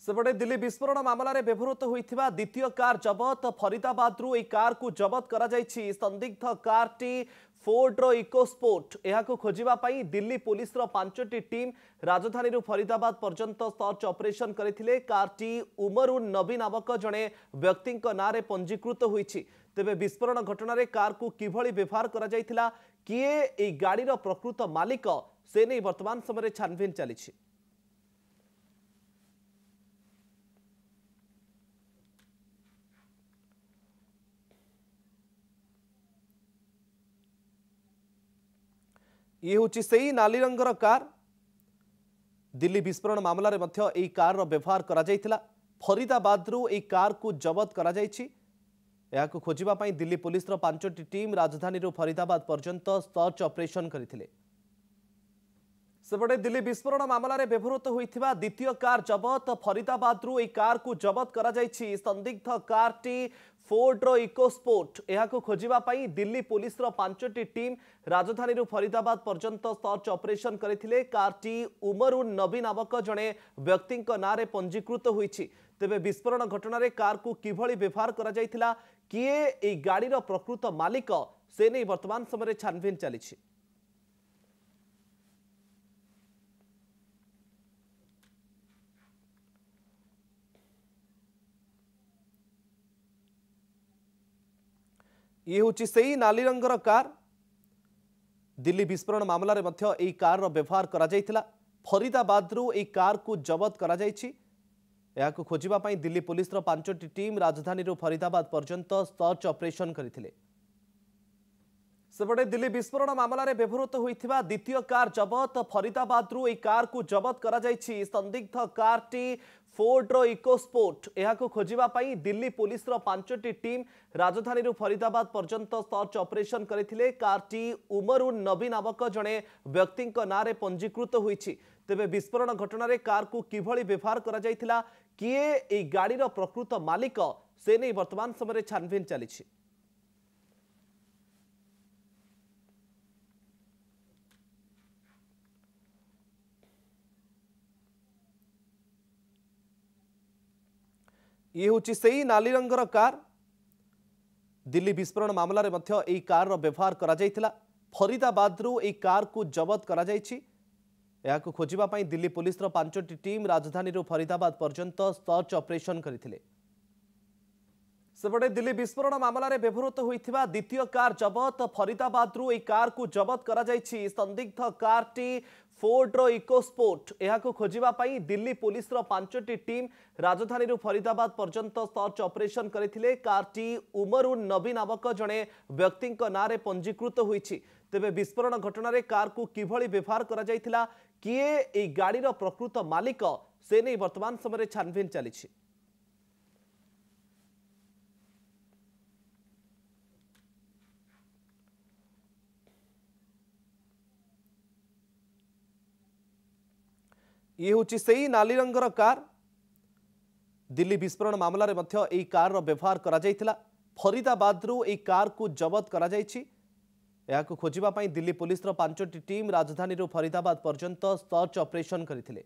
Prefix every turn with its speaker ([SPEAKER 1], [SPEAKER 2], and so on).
[SPEAKER 1] सेपटे दिल्ली विस्फोरण मामलें व्यवहृत होता द्वितीय कार जबत फरीदाबाद यह कार को जबत कर संदिग्ध कार टी फोर्ड्र इकोस्पोर्ट यह खोजापी दिल्ली पुलिस पांचटी टीम राजधानी फरीदाबाद पर्यंत सर्च ऑपरेशन करथिले। कार टी उमरुन नबी नामक जड़े व्यक्ति ना पंजीकृत होईछि। तेबे विस्फोरण घटना कार को किभली व्यवहार करा जायथिला, किए ए गाड़ीर प्रकृत मालिक से नहीं वर्तमान समय छानबीन चली। ये हूँ से नाली रंगर कार दिल्ली विस्फोरण मामलें यह कार व्यवहार करा जायथिला। फरीदाबाद यह कार को जबत करा जायछि। यह खोजापी दिल्ली पुलिस पांचटी टीम राजधानी फरीदाबाद पर्यंत सर्च ऑपरेशन करथिले। सेपटे दिल्ली विस्फोरण मामलें व्यवहृत होता द्वितीय कार जबत फरीदाबाद यह कार को जबत करा जायछि। संदिग्ध कार टी फोर्ड्र इकोस्पोर्ट यह खोजापी दिल्ली पुलिस पांचटी टीम राजधानी फरीदाबाद पर्यंत सर्च ऑपरेशन करथिले। कार टी उमरुन नबी नामक जड़े व्यक्ति ना पंजीकृत होईछि। तेबे विस्फोरण घटना कार को किभली व्यवहार करा जायथिला, किए ए गाड़ीर प्रकृत मालिक से नहीं वर्तमान समय छानबीन चली। ये हूँ से नाली रंगर कार दिल्ली विस्फोरण मामलें यह कार व्यवहार करा जायथिला। फरीदाबाद यह कार को जबत करा जायछि। यह खोजापी दिल्ली पुलिस पांचटी टीम राजधानी फरीदाबाद पर्यंत सर्च ऑपरेशन करथिले। सेपटे दिल्ली विस्फोरण मामलें व्यवहृत होता द्वितीय कार जबत फरीदाबाद यह कार को जबत करा जायछि। संदिग्ध कार टी फोर्ड्र इकोस्पोर्ट यह खोजापी दिल्ली पुलिस पांचटी टीम राजधानी फरीदाबाद पर्यंत सर्च ऑपरेशन करथिले। कार टी उमरुन नबी नामक जड़े व्यक्ति ना पंजीकृत होईछि। तेबे विस्फोरण घटना कार को किभली व्यवहार करा जायथिला, किए ए गाड़ीर प्रकृत मालिक से नहीं वर्तमान समय छानबीन चली। ये हूँ से नाली रंगर कार दिल्ली विस्फोरण मामलें यह कार व्यवहार करा जायथिला। फरीदाबाद यह कार को जबत करा जायछि। यह खोजापी दिल्ली पुलिस पांचटी टीम राजधानी फरीदाबाद पर्यंत सर्च ऑपरेशन करथिले। सेपटे दिल्ली विस्फोरण मामलें व्यवहृत होता द्वितीय कार जबत फरीदाबाद यह कार को जबत करा जायछि। संदिग्ध कार टी फोर्ड्र इकोस्पोर्ट यह खोजापी दिल्ली पुलिस पांचटी टीम राजधानी फरीदाबाद पर्यंत सर्च ऑपरेशन करथिले। कार टी उमरुन नबी नामक जड़े व्यक्ति ना पंजीकृत होईछि। तेबे विस्फोरण घटना कार को किभली व्यवहार करा जायथिला, किए ए गाड़ीर प्रकृत मालिक से नहीं वर्तमान समय छानबीन चली। ये हूँ से नाली रंगर कार दिल्ली विस्फोरण मामलें यह कार व्यवहार करा जायथिला। फरीदाबाद यह कार को जबत करा जायछि। यह खोजापी दिल्ली पुलिस पांचटी टीम राजधानी फरीदाबाद पर्यंत सर्च ऑपरेशन करथिले।